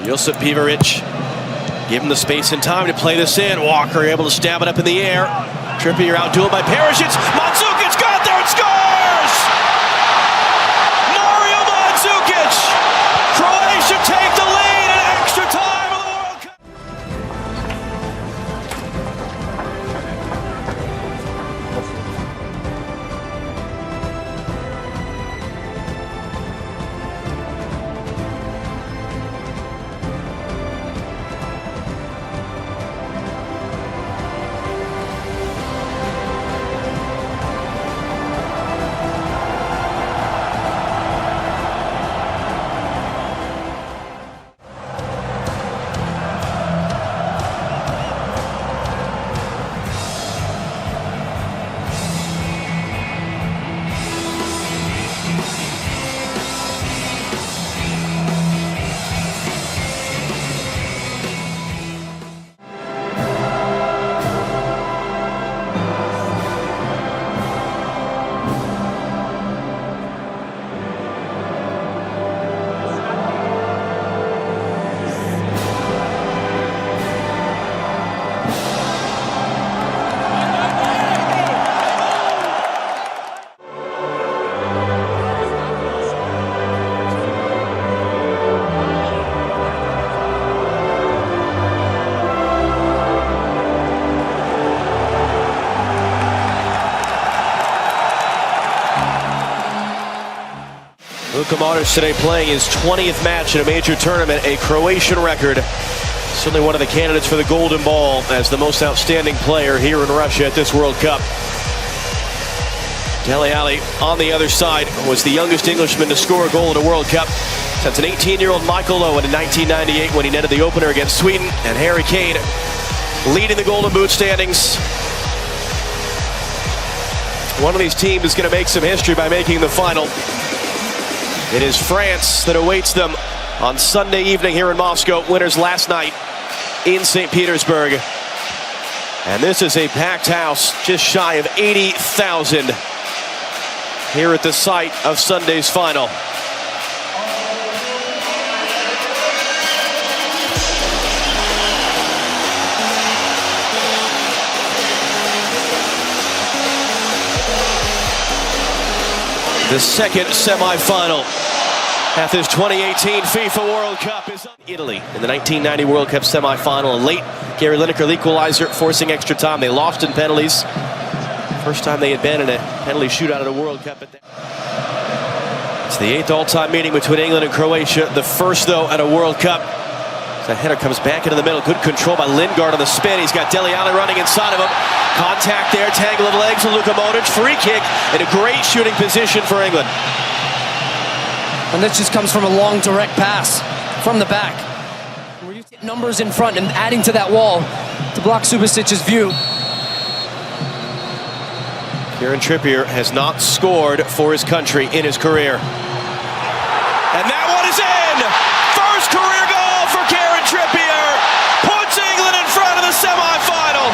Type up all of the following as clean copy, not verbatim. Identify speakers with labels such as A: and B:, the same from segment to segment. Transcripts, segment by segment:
A: Josip Pivaric, give him the space and time to play this in. Walker able to stab it up in the air. Trippier outdueled by Perisic. Mandzukic got there and scores! Mario Mandzukic! Croatia take the lead in extra time of the World Cup. Luka Modric today playing his 20th match in a major tournament, a Croatian record. Certainly one of the candidates for the Golden Ball as the most outstanding player here in Russia at this World Cup. Dele Alli on the other side was the youngest Englishman to score a goal at a World Cup since an 18-year-old Michael Owen in 1998 when he netted the opener against Sweden, and Harry Kane leading the Golden Boot standings. One of these teams is going to make some history by making the final. It is France that awaits them on Sunday evening here in Moscow. Winners last night in St. Petersburg. And this is a packed house, just shy of 80,000 here at the site of Sunday's final. The second semifinal at this 2018 FIFA World Cup is Italy in the 1990 World Cup semifinal. A late Gary Lineker equalizer forcing extra time. They lost in penalties. First time they had been in a penalty shootout at a World Cup. It's the 8th all-time meeting between England and Croatia. The first, though, at a World Cup. The header comes back into the middle. Good control by Lingard on the spin. He's got Dele Alli running inside of him. Contact there, tangle of legs with Luka Modric. Free kick in a great shooting position for England.
B: And this just comes from a long direct pass from the back. We're using numbers in front and adding to that wall to block Subasic's view.
A: Kieran Trippier has not scored for his country in his career. And that one is in! First career goal for Kieran Trippier! Puts England in front of the semi-final!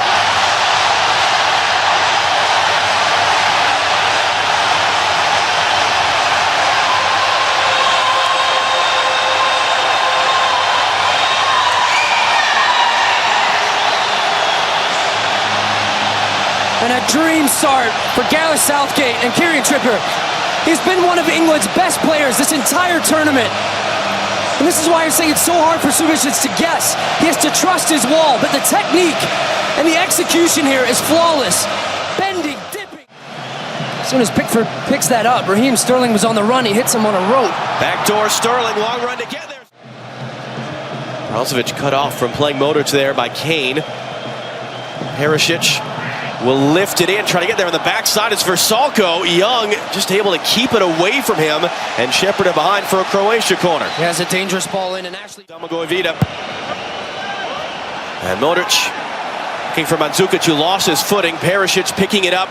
B: And a dream start for Gareth Southgate and Kieran Trippier. He's been one of England's best players this entire tournament. And this is why I'm saying it's so hard for Subasic to guess. He has to trust his wall, but the technique and the execution here is flawless. Bending, dipping. As soon as Pickford picks that up, Raheem Sterling was on the run. He hits him on a rope.
A: Backdoor Sterling, long run to get there. Brozovic cut off from playing Modric there by Kane. Perisic will lift it in, try to get there on the backside. It's Versalco. Young just able to keep it away from him and shepherd it behind for a Croatia corner.
B: He has a dangerous ball in, and Ashley
A: Domagoy-Vida. And Modric looking for Mandzukic, who lost his footing. Perisic picking it up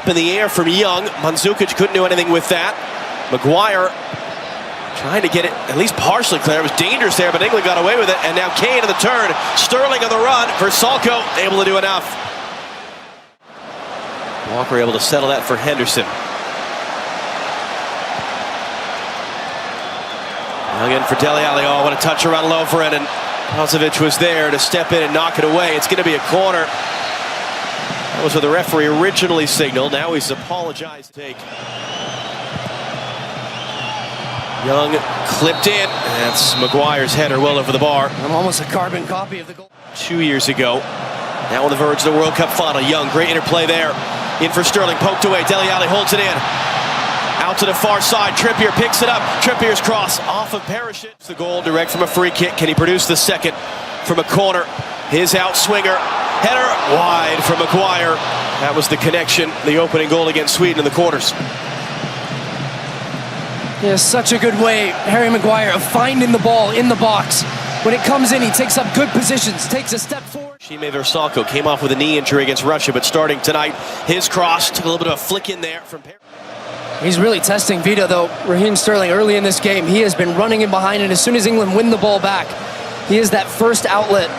A: in the air from Young. Mandzukic couldn't do anything with that. Maguire trying to get it at least partially clear. It was dangerous there, but England got away with it. And now Kane on the turn. Sterling on the run. Versalco able to do enough. Walker able to settle that for Henderson. Young in for Dele Alli. Oh, what a touch around Lovren, and Brozovic was there to step in and knock it away. It's going to be a corner. That was what the referee originally signaled. Now he's apologized. Young clipped in. That's Maguire's header well over the bar.
B: I'm almost a carbon copy of the goal.
A: 2 years ago. Now on the verge of the World Cup final. Young, great interplay there. In for Sterling, poked away. Dele Alli holds it in. Out to the far side. Trippier picks it up. Trippier's cross off of Parachute. The goal direct from a free kick. Can he produce the second from a corner? His outswinger. Header wide from Maguire. That was the connection. The opening goal against Sweden in the quarters.
B: Yeah, such a good way, Harry Maguire, of finding the ball in the box. When it comes in, he takes up good positions, takes a step forward. Šime
A: Vrsaljko came off with a knee injury against Russia, but starting tonight, his cross took a little bit of a flick in there from Perry.
B: He's really testing Vida, though. Raheem Sterling, early in this game, he has been running in behind, and as soon as England win the ball back, he is that first outlet.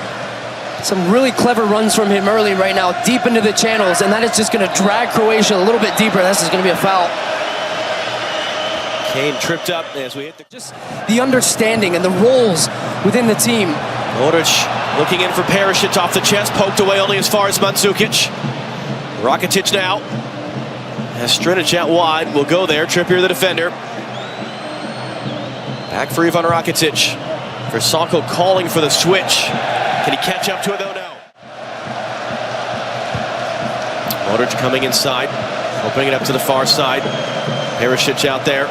B: Some really clever runs from him early right now, deep into the channels, and that is just going to drag Croatia a little bit deeper. This is going to be a foul.
A: Kane tripped up as we hit
B: just the understanding and the roles within the team.
A: Modric looking in for Parachute off the chest, poked away only as far as Mandzukic. Rakitic now. Has Strinic out wide, will go there. Trippier the defender. Back for Ivan Rakitic. Vrsaljko calling for the switch. Can he catch up to it though? No. Modric coming inside, opening it up to the far side. Perisic out there.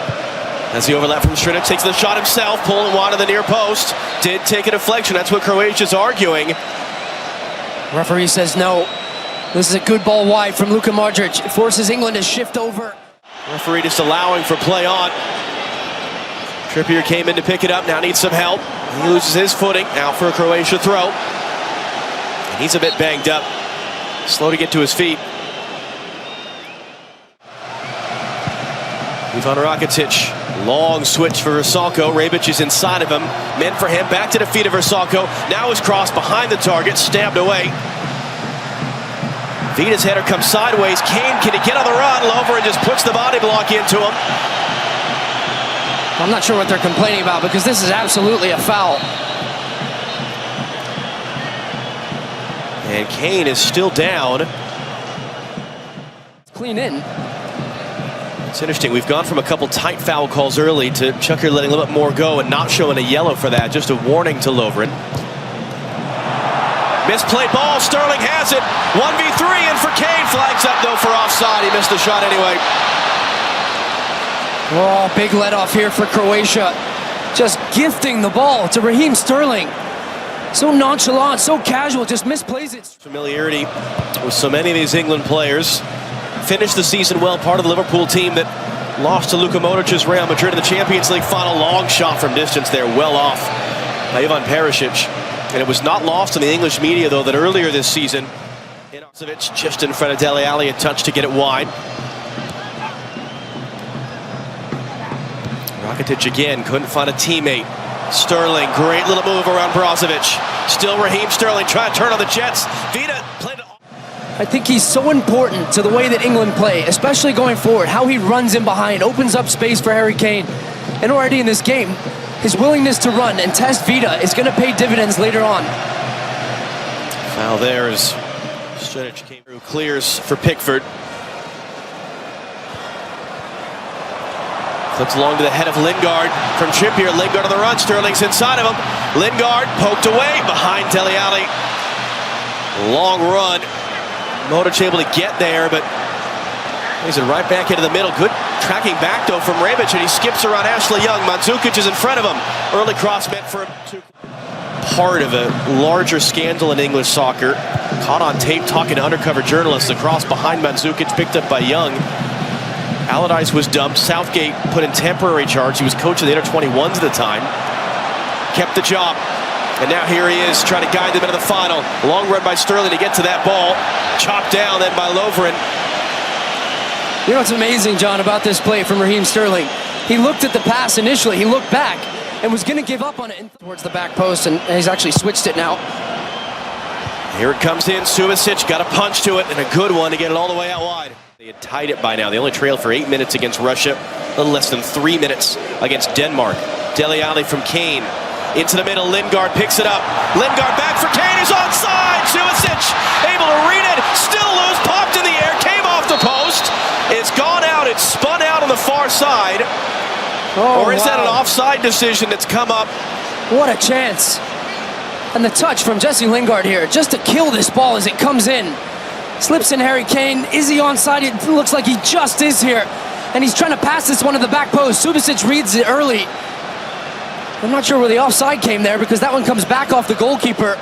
A: As the overlap from Strinic, takes the shot himself, pulling wide of the near post. Did take a deflection, that's what Croatia's arguing.
B: Referee says no. This is a good ball wide from Luka Modric. It forces England to shift over. Referee
A: just allowing for play on. Trippier came in to pick it up, now needs some help. He loses his footing, now for a Croatia throw. And he's a bit banged up. Slow to get to his feet. Ivan Rakitic. Long switch for Vrsaljko. Rebic is inside of him. Meant for him. Back to the feet of Vrsaljko. Now his cross behind the target. Stabbed away. Vida's header comes sideways. Kane, can he get on the run? Lovren just puts the body block into him.
B: I'm not sure what they're complaining about because this is absolutely a foul.
A: And Kane is still down.
B: Clean in.
A: It's interesting, we've gone from a couple tight foul calls early to Chucker letting a little bit more go and not showing a yellow for that. Just a warning to Lovren. Misplayed ball, Sterling has it. 1v3 and for Kane, flags up though for offside. He missed the shot anyway.
B: Oh, big let off here for Croatia. Just gifting the ball to Raheem Sterling. So nonchalant, so casual, just misplays it.
A: Familiarity with so many of these England players. Finished the season well, part of the Liverpool team that lost to Luka Modric's Real Madrid in the Champions League final. Long shot from distance there, well off by Ivan Perisic. And it was not lost in the English media, though, that earlier this season, Brozovic just in front of Dele Alli, a touch to get it wide. Rakitic again, couldn't find a teammate. Sterling, great little move around Brozovic. Still Raheem Sterling trying to turn on the Jets. Vida played it.
B: I think he's so important to the way that England play, especially going forward, how he runs in behind, opens up space for Harry Kane. And already in this game, his willingness to run and test Vida is going to pay dividends later on.
A: Foul there as Strinic came through, clears for Pickford. Flips along to the head of Lingard from Trippier. Lingard on the run, Sterling's inside of him. Lingard poked away behind Dele Alli. Long run. Modric able to get there, but he's right back into the middle. Good tracking back, though, from Rebic, and he skips around Ashley Young. Mandzukic is in front of him. Early cross meant for him. Part of a larger scandal in English soccer. Caught on tape talking to undercover journalists. The cross behind Mandzukic picked up by Young. Allardyce was dumped. Southgate put in temporary charge. He was coach of the under-21s at the time. Kept the job. And now here he is trying to guide them into the final. Long run by Sterling to get to that ball. Chopped down then by Lovren.
B: You know what's amazing, John, about this play from Raheem Sterling? He looked at the pass initially. He looked back and was going to give up on it towards the back post, and he's actually switched it now.
A: Here it comes in. Subasic got a punch to it and a good one to get it all the way out wide. They had tied it by now. They only trailed for 8 minutes against Russia, a little less than 3 minutes against Denmark. Dele Alli from Kane. Into the middle, Lingard picks it up. Lingard back for Kane, who's onside. Subasic able to read it, still loose, popped in the air, came off the post. It's gone out, it's spun out on the far side. Or is that an offside decision that's come up?
B: What a chance. And the touch from Jesse Lingard here, just to kill this ball as it comes in. Slips in Harry Kane. Is he onside? It looks like he just is here. And he's trying to pass this one to the back post. Subasic reads it early. I'm not sure where the offside came there because that one comes back off the goalkeeper.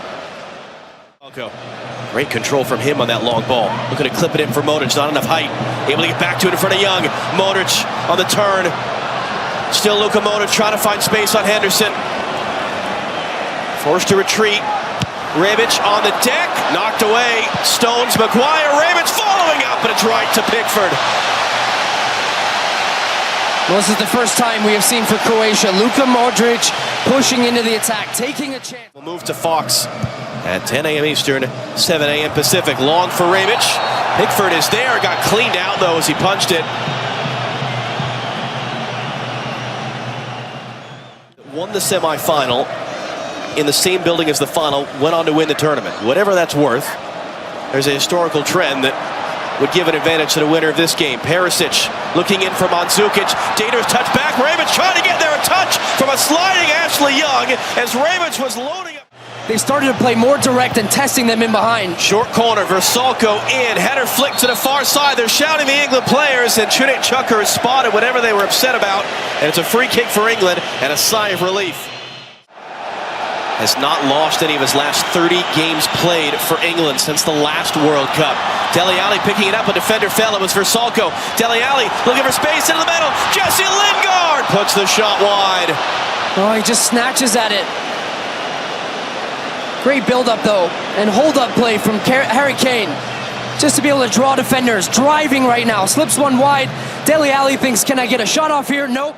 A: Great control from him on that long ball. Looking to clip it in for Modric, not enough height. Able to get back to it in front of Young. Modric on the turn. Still Luka Modric trying to find space on Henderson. Forced to retreat. Rebic on the deck, knocked away. Stones, Maguire, Rebic following up, but it's right to Pickford.
B: Well, this is the first time we have seen for Croatia. Luka Modric pushing into the attack, taking a chance.
A: We'll move to Fox at 10 a.m. Eastern, 7 a.m. Pacific. Long for Rebic. Pickford is there, got cleaned out though as he punched it. Won the semi-final in the same building as the final, went on to win the tournament. Whatever that's worth, there's a historical trend that would give an advantage to the winner of this game. Perisic looking in from Mandzukic. Dangerous touch back. Rebic trying to get there. A touch from a sliding Ashley Young as Rebic was loading up.
B: They started to play more direct and testing them in behind.
A: Short corner, Versalco in. Header flick to the far side. They're shouting the England players, and Tunic Chucker has spotted whatever they were upset about. And it's a free kick for England and a sigh of relief. Has not lost any of his last 30 games played for England since the last World Cup. Dele Alli picking it up, a defender fell, it was Versalco. Dele Alli looking for space into the middle. Jesse Lingard puts the shot wide.
B: Oh, he just snatches at it. Great build-up though, and hold-up play from Harry Kane. Just to be able to draw defenders, driving right now. Slips one wide. Dele Alli thinks, can I get a shot off here? Nope.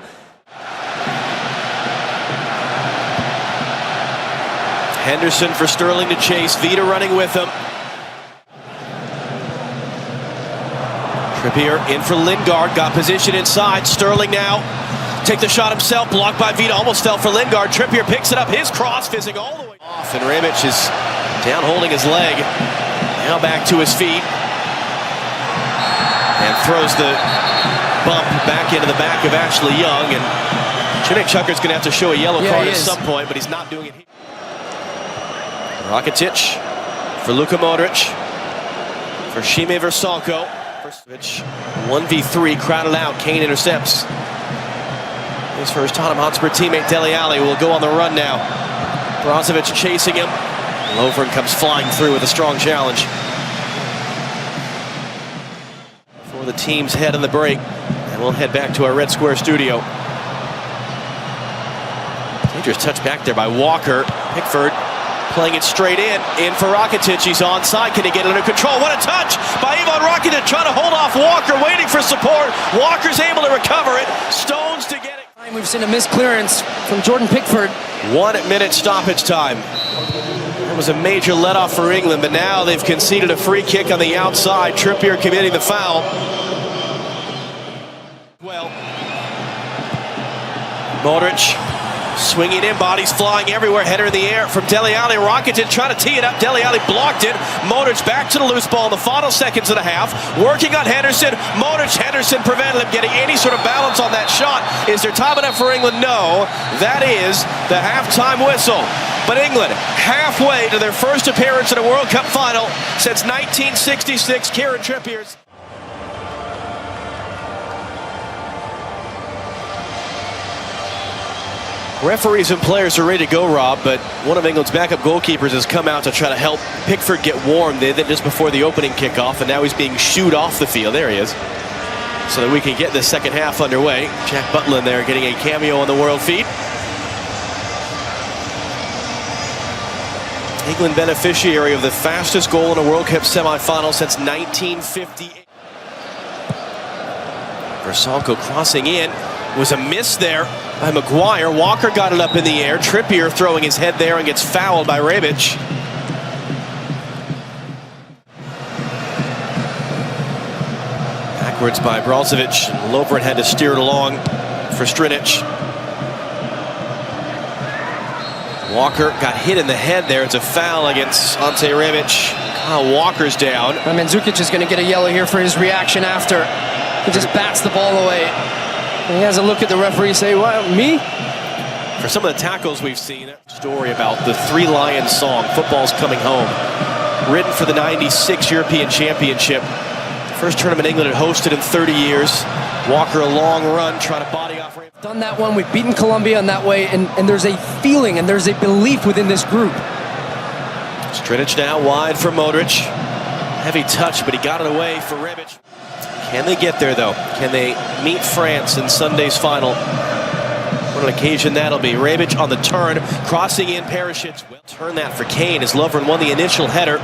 A: Henderson for Sterling to chase. Vida running with him. Trippier in for Lingard. Got position inside. Sterling now. Take the shot himself. Blocked by Vida. Almost fell for Lingard. Trippier picks it up. His cross fizzing all the way off. And Rebic is down holding his leg. Now back to his feet. And throws the bump back into the back of Ashley Young. And Tunic Chucker's going to have to show a yellow card at some point, but he's not doing it here. Rakitic for Luka Modric, for Šime Versalco. 1v3 crowded out, Kane intercepts. His first Tottenham Hotspur teammate Dele Alli will go on the run now. Brozovic chasing him. Lovren comes flying through with a strong challenge. For the team's head in the break, and we'll head back to our Red Square studio. Dangerous touch back there by Walker. Pickford playing it straight in for Rakitic. He's onside. Can he get it under control? What a touch by Ivan Rakitic, trying to hold off Walker, waiting for support. Walker's able to recover it. Stones to get it.
B: We've seen a missed clearance from Jordan Pickford.
A: 1 minute stoppage time. That was a major let-off for England, but now they've conceded a free kick on the outside. Trippier committing the foul. Well, Modric swinging in, bodies flying everywhere, header in the air from Dele Alli. Rakitic trying to tee it up. Dele Alli blocked it. Modric back to the loose ball in the final seconds of the half. Working on Henderson. Modric, Henderson prevented him getting any sort of balance on that shot. Is there time enough for England? No. That is the halftime whistle. But England halfway to their first appearance in a World Cup final since 1966. Kieran Trippier's. Referees and players are ready to go, Rob, but one of England's backup goalkeepers has come out to try to help Pickford get warm. They did just before the opening kickoff, and now he's being shooed off the field. There he is. So that we can get this second half underway. Jack Butland there getting a cameo on the world feed. England beneficiary of the fastest goal in a World Cup semifinal since 1958. Versalco crossing in. Was a miss there by Maguire. Walker got it up in the air. Trippier throwing his head there and gets fouled by Rebic. Backwards by Brozovic. Lovren had to steer it along for Strinic. Walker got hit in the head there. It's a foul against Ante Rebic. Kyle Walker's down.
B: Mandzukic is going to get a yellow here for his reaction after. He just bats the ball away. He has a look at the referee and say, "What, me?"
A: For some of the tackles we've seen, story about the Three Lions song, Football's Coming Home, written for the '96 European Championship. First tournament England had hosted in 30 years. Walker a long run, trying to body off.
B: Done that one, we've beaten Colombia in that way, and there's a feeling and there's a belief within this group.
A: Strinic now wide for Modric. Heavy touch, but he got it away for Rebic. Can they get there, though? Can they meet France in Sunday's final? What an occasion that'll be. Rebic on the turn, crossing in, parachutes. Well, turn that for Kane as Lovren won the initial header.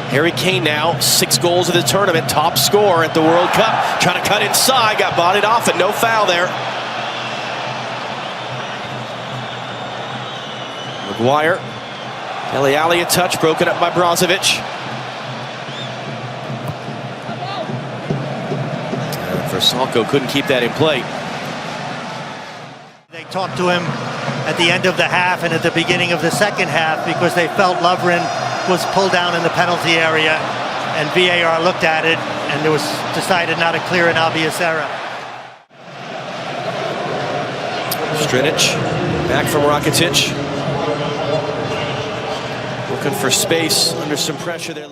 A: Harry Kane now, 6 goals of the tournament, top scorer at the World Cup. Trying to cut inside, got bodied off, and no foul there. Maguire. Dele Alli a touch, broken up by Brozovic. Versalco couldn't keep that in play.
C: They talked to him at the end of the half and at the beginning of the second half because they felt Lovren was pulled down in the penalty area, and VAR looked at it and it was decided not a clear and obvious error.
A: Strinic back from Rakitic. Looking for space under some pressure there.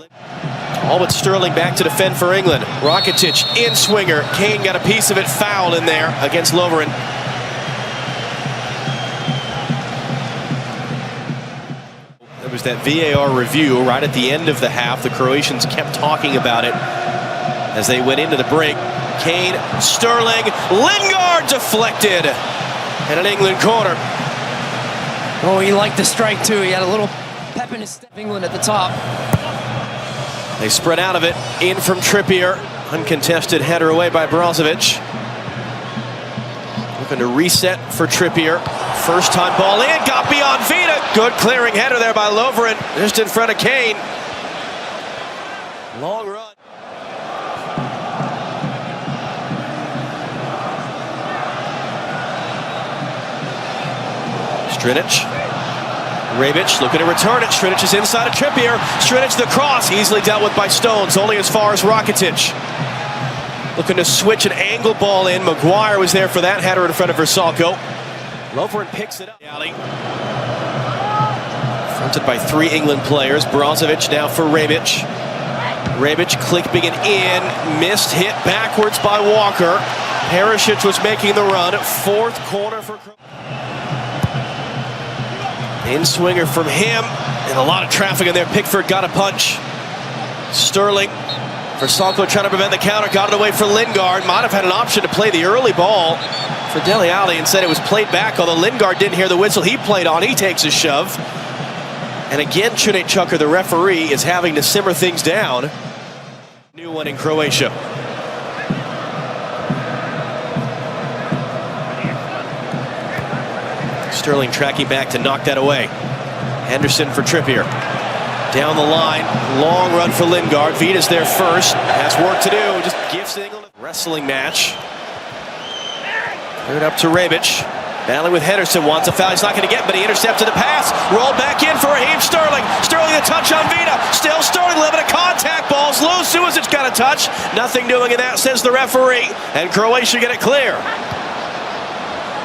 A: All but Sterling back to defend for England. Rakitic in swinger. Kane got a piece of it, fouled in there against Lovren. There was that VAR review right at the end of the half. The Croatians kept talking about it as they went into the break. Kane, Sterling, Lingard deflected. And an England corner.
B: Oh, he liked the strike too. He had a little pep in his step. England at the top.
A: They spread out of it. In from Trippier. Uncontested header away by Brozovic. Looking to reset for Trippier. First time ball in. Got beyond Vida. Good clearing header there by Lovren. Just in front of Kane. Long run. Strinic. Rebic looking to return it. Strinic is inside of Trippier. Strinic the cross, easily dealt with by Stones, only as far as Rakitic. Looking to switch an angle ball in. Maguire was there for that header in front of Versalco. Lovren picks it up. Fronted by 3 England players. Brozovic now for Rebic. Rebic clipping it in. Missed hit backwards by Walker. Perisic was making the run. 4th corner for Croatia. In swinger from him, and a lot of traffic in there. Pickford got a punch. Sterling, Versalco trying to prevent the counter, got it away for Lingard. Might have had an option to play the early ball for Dele Alli, and said it was played back, although Lingard didn't hear the whistle. He played on, he takes a shove. And again, Cüneyt Çakır, the referee, is having to simmer things down. New one in Croatia. Sterling tracking back to knock that away. Henderson for Trippier. Down the line, long run for Lingard. Vida's there first. Has work to do. Just gives England a wrestling match. Third up to Rebic. Battling with Henderson. Wants a foul. He's not going to get, but he intercepted the pass. Rolled back in for Raheem Sterling. Sterling a touch on Vida. Still Sterling. Limited contact. Ball's loose. Suicic got a touch. Nothing doing in that, says the referee. And Croatia get it clear.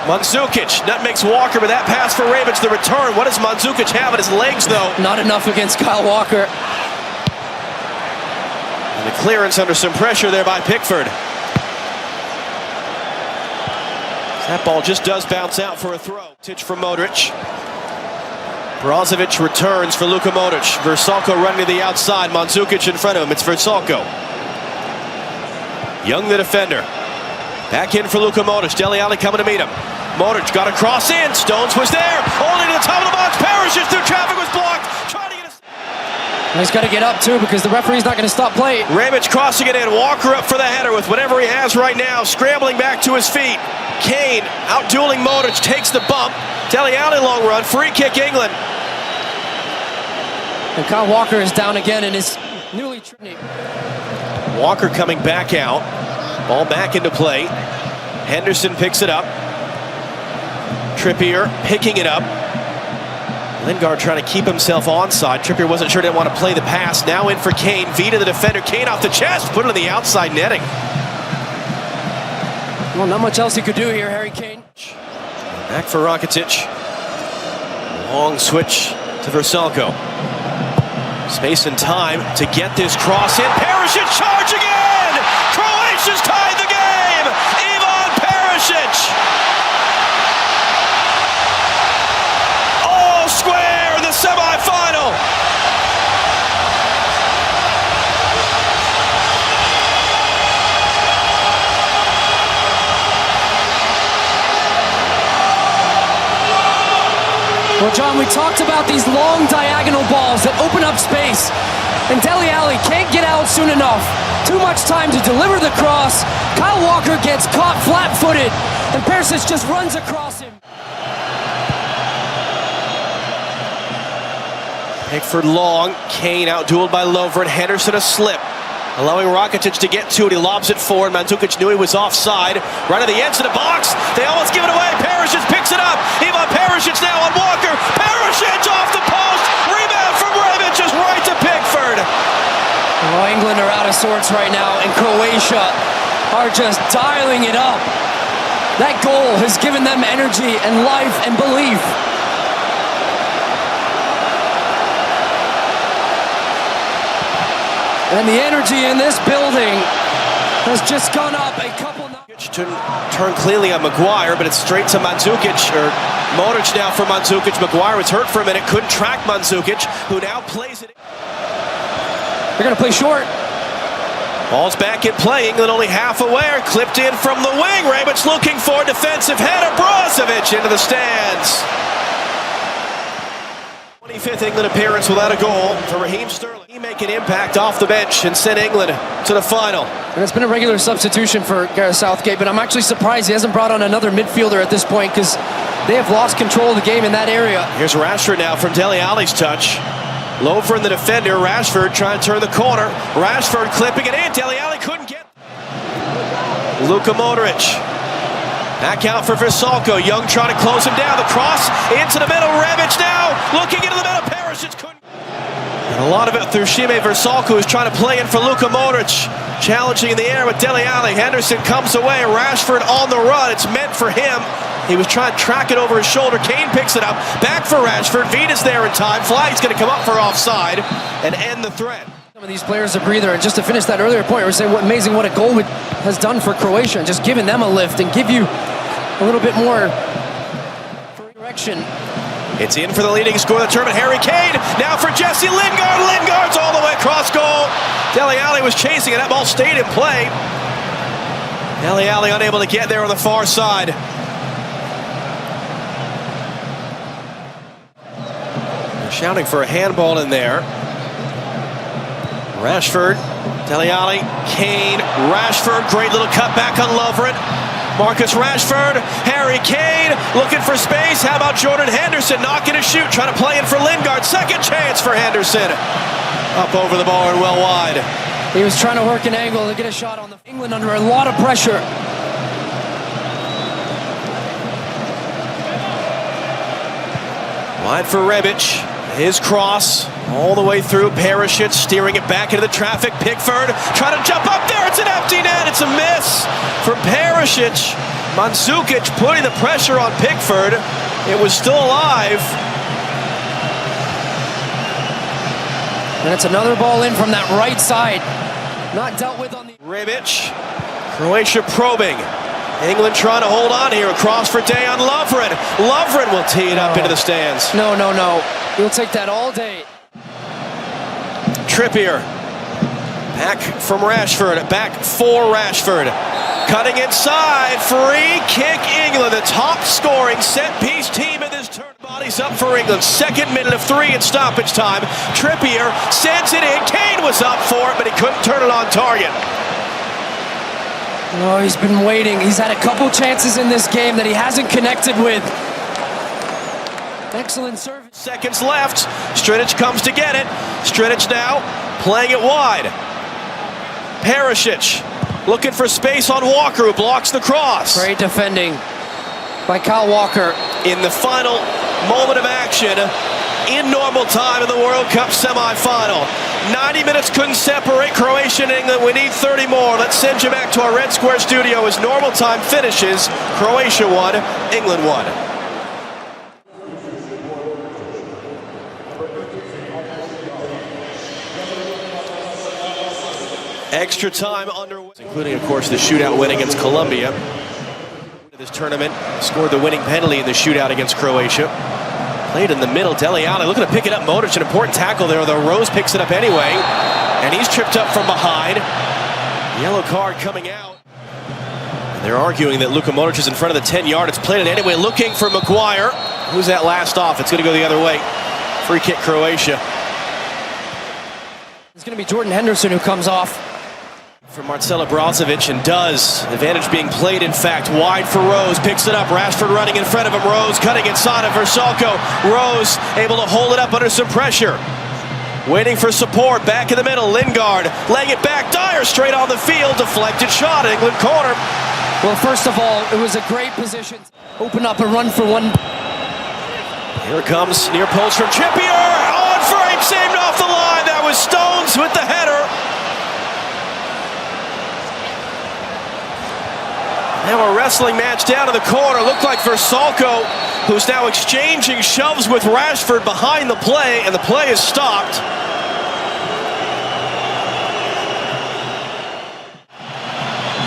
A: Mandzukic nutmegs Walker, but that pass for Rebic, the return. What does Mandzukic have at his legs, though?
B: Not enough against Kyle Walker.
A: And the clearance under some pressure there by Pickford. That ball just does bounce out for a throw. Titch from Modric. Brozovic returns for Luka Modric. Versalco running to the outside. Mandzukic in front of him. It's Versalco. Young the defender. Back in for Luka Modric. Dele Alli coming to meet him. Modric got a cross in. Stones was there. Only to the top of the box. Perisic through traffic was blocked. Trying to get a...
B: He's got to get up too because the referee's not going to stop play.
A: Rebic crossing it in. Walker up for the header with whatever he has right now. Scrambling back to his feet. Kane out-dueling Modric. Takes the bump. Dele Alli long run. Free kick England.
B: And Kyle Walker is down again and is newly...
A: Walker coming back out. Ball back into play. Henderson picks it up. Trippier picking it up. Lingard trying to keep himself onside. Trippier wasn't sure, didn't want to play the pass. Now in for Kane. V to the defender. Kane off the chest. Put it on the outside netting.
B: Well, not much else he could do here, Harry Kane.
A: Back for Rakitic. Long switch to Vrsaljko. Space and time to get this cross in. Perisic charge again! Croatia's tied the game! Ivan Perisic! All square in the semi-final!
B: Well, John, we talked about these long diagonal balls that open up space, and Dele Alli can't get out soon enough. Too much time to deliver the cross. Kyle Walker gets caught flat-footed, and Perisic just runs across him.
A: Pickford long. Kane out-dueled by Lovren. Henderson a slip, allowing Rakitic to get to it. He lobs it forward. Mandzukic knew he was offside. Right at the edge of the box. They almost give it away. Perisic picks it up. Ivan Perisic now on Walker. Perisic off the post. Rebound from Rebic just right to Pickford.
B: Well, England are out of sorts right now, and Croatia are just dialing it up. That goal has given them energy and life and belief. And the energy in this building has just gone up a couple notches.
A: Turn cleanly on Maguire, but it's straight to Mandzukic, or Modric now for Mandzukic. Maguire was hurt for a minute, couldn't track Mandzukic, who now plays it.
B: They're going to play short.
A: Ball's back in play. England only half aware. Clipped in from the wing. Rebic looking for a defensive header. Brozovic into the stands. 25th England appearance without a goal for Raheem Sterling. He make an impact off the bench and send England to the final.
B: And it's been a regular substitution for Gareth Southgate, but I'm actually surprised he hasn't brought on another midfielder at this point, because they have lost control of the game in that area.
A: Here's Rashford now from Dele Alli's touch. Low in the defender. Rashford trying to turn the corner. Rashford clipping it in. Dele Alli couldn't get. Luka Modric. Back out for Vrsaljko. Young trying to close him down. The cross into the middle. Rebic now looking into the middle. Perisic couldn't. And a lot of it through Šime Vrsaljko, who's trying to play in for Luka Modric. Challenging in the air with Dele Alli. Henderson comes away. Rashford on the run. It's meant for him. He was trying to track it over his shoulder. Kane picks it up. Back for Rashford. Vida's there in time. Flag's going to come up for offside and end the threat.
B: Some of these players a breather, and just to finish that earlier point, we're saying what amazing what a goal has done for Croatia, and just giving them a lift and give you a little bit more direction.
A: It's in for the leading scorer of the tournament, Harry Kane. Now for Jesse Lingard. Lingard's all the way across goal. Dele Alli was chasing it. That ball stayed in play. Dele Alli unable to get there on the far side. They're shouting for a handball in there. Rashford, Dele Alli, Kane, Rashford. Great little cut back on Lovren. Marcus Rashford, Harry Kane looking for space. How about Jordan Henderson knocking a shoot, trying to play in for Lingard. Second chance for Henderson. Up over the bar and well wide.
B: He was trying to work an angle to get a shot on the England under a lot of pressure.
A: Wide for Rebic. His cross all the way through. Perisic steering it back into the traffic. Pickford trying to jump up there. It's an empty net. It's a miss from Perisic. Mandzukic putting the pressure on Pickford. It was still alive.
B: And it's another ball in from that right side. Not dealt with on the...
A: Rebic. Croatia probing. England trying to hold on here. Across for Dejan Lovren. Lovren will tee it up into the stands.
B: No, no, no. He'll take that all day.
A: Trippier. Back from Rashford. Back for Rashford. Cutting inside. Free kick England. The top scoring set-piece team in this tournament. Bodies up for England. Second minute of 3 in stoppage time. Trippier sends it in. Kane was up for it, but he couldn't turn it on target.
B: Oh, he's been waiting. He's had a couple chances in this game that he hasn't connected with. Excellent service.
A: Seconds left. Strinic comes to get it. Strinic now playing it wide. Perisic looking for space on Walker, who blocks the cross.
B: Great defending by Kyle Walker.
A: In the final moment of action, in normal time in the World Cup semi-final. 90 minutes couldn't separate Croatia and England. We need 30 more. Let's send you back to our Red Square studio as normal time finishes. Croatia won, England won. Extra time underway, including, of course, the shootout win against Colombia. This tournament scored the winning penalty in the shootout against Croatia. Played in the middle, Dele Alli looking to pick it up. Modric, an important tackle there, though Rose picks it up anyway. And he's tripped up from behind. Yellow card coming out. And they're arguing that Luka Modric is in front of the 10-yard. It's played it anyway, looking for Maguire. Who's that last off? It's going to go the other way. Free kick, Croatia.
B: It's going to be Jordan Henderson who comes off.
A: For Marcelo Brozovic, and does. Advantage being played, in fact, wide for Rose. Picks it up. Rashford running in front of him. Rose cutting inside of Versalco. Rose able to hold it up under some pressure. Waiting for support. Back in the middle. Lingard laying it back. Dyer straight on the field. Deflected shot. England corner.
B: Well, first of all, it was a great position. Open up and run for one.
A: Here it comes. Near post from Trippier. On frame. Saved off the line. That was Stones with the header. Now a wrestling match down in the corner. Looked like Versalco, who's now exchanging shoves with Rashford behind the play, and the play is stopped.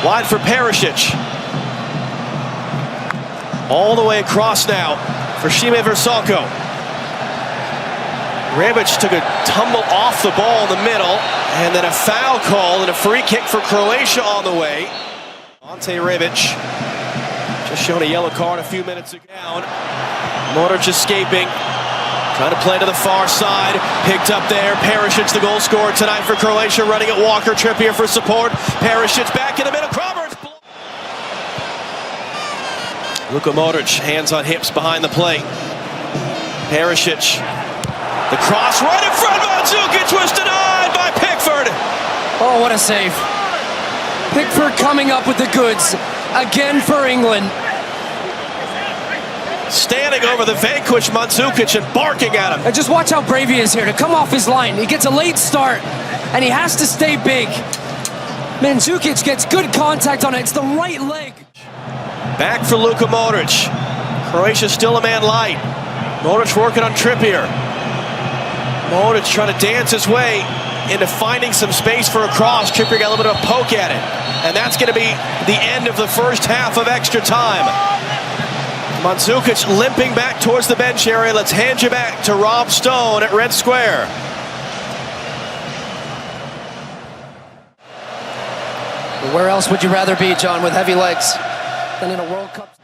A: Wide for Perisic. All the way across now for Šime Versalco. Rebic took a tumble off the ball in the middle, and then a foul call and a free kick for Croatia on the way. Ante Rebic just shown a yellow card a few minutes ago. Modric escaping, trying to play to the far side, picked up there. Perisic, the goal scorer tonight for Croatia, running at Walker. Trippier for support. Perisic back in the middle. Roberts. Luka Modric, hands on hips behind the plate. Perisic, the cross right in front. Mandzukic was denied by Pickford.
B: Oh, what a save. Pickford coming up with the goods again for England.
A: Standing over the vanquished Mandzukic and barking at him.
B: And just watch how brave he is here to come off his line. He gets a late start and he has to stay big. Mandzukic gets good contact on it. It's the right leg.
A: Back for Luka Modric. Croatia still a man light. Modric working on Trippier. Modric trying to dance his way into finding some space for a cross. Trippier got a little bit of a poke at it. And that's going to be the end of the first half of extra time. Mandzukic limping back towards the bench area. Let's hand you back to Rob Stone at Red Square.
B: Where else would you rather be, John, with heavy legs than in a World Cup?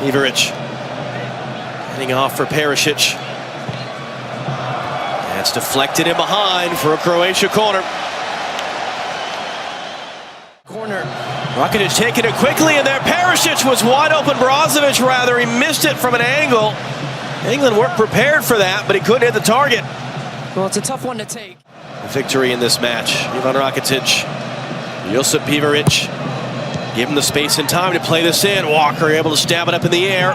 A: Iveric heading off for Perisic. That's deflected in behind for a Croatia corner. Rakitic taking it quickly, and there Perisic was wide open. Brozovic, rather, he missed it from an angle. England weren't prepared for that, but he couldn't hit the target.
B: Well, it's a tough one to take.
A: The victory in this match. Ivan Rakitic, Josip Iveric, give him the space and time to play this in. Walker able to stab it up in the air.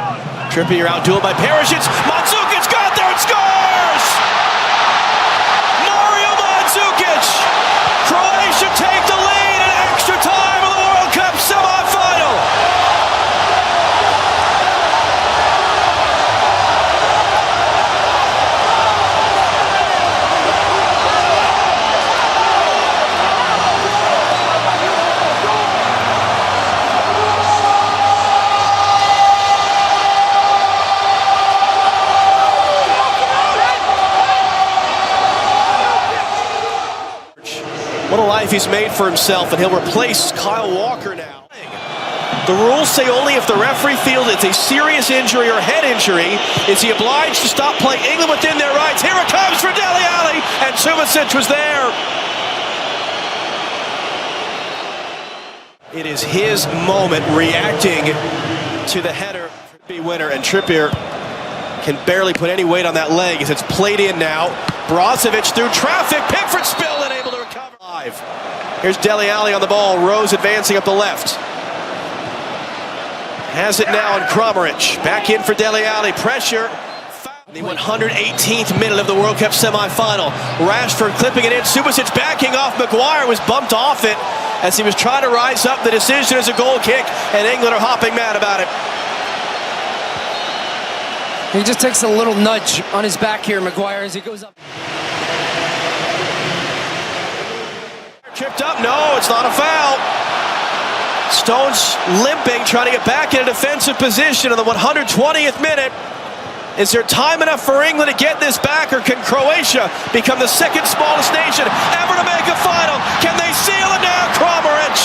A: Trippier outdueled by Perisic. Mandzukic got there and scores! Mario Mandzukic! Croatia take the lead in extra time of the World Cup semi-final. What a life he's made for himself, and he'll replace Kyle Walker now. The rules say only if the referee feels it's a serious injury or head injury is he obliged to stop playing. England within their rights. Here it comes for Dele Alli, and Subasic was there. It is his moment reacting to the header winner, and Trippier can barely put any weight on that leg as it's played in now. Brozovic through traffic. Pickford spilled and able to recover. Here's Dele Alli on the ball. Rose advancing up the left. Has it now on Kramaric. Back in for Dele Alli. Pressure. The 118th minute of the World Cup semi-final. Rashford clipping it in. Subasic backing off. Maguire was bumped off it as he was trying to rise up. The decision is a goal kick, and England are hopping mad about it.
B: He just takes a little nudge on his back here, Maguire, as he goes up.
A: Tripped up. No, it's not a foul. Stones limping, trying to get back in a defensive position in the 120th minute. Is there time enough for England to get this back, or can Croatia become the second smallest nation ever to make a final? Can they seal it now? Kramaric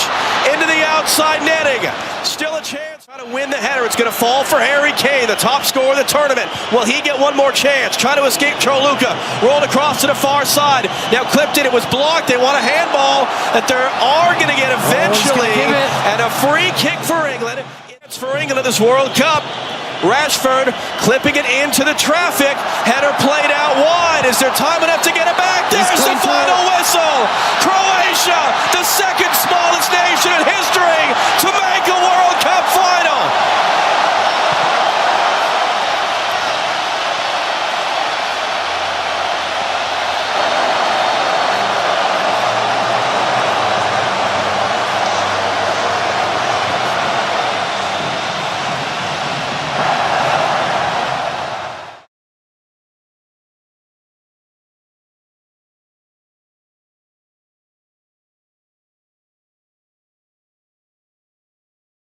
A: into the outside netting. Still a chance. Trying to win the header. It's going to fall for Harry Kane, the top scorer of the tournament. Will he get one more chance? Trying to escape Choluka. Rolled across to the far side. Now clipped it. It was blocked. They want a handball that they are going to get eventually. And a free kick for England. It's for England at this World Cup. Rashford clipping it into the traffic. Header played out wide. Is there time enough to get it back? There's the final whistle. Croatia, the second smallest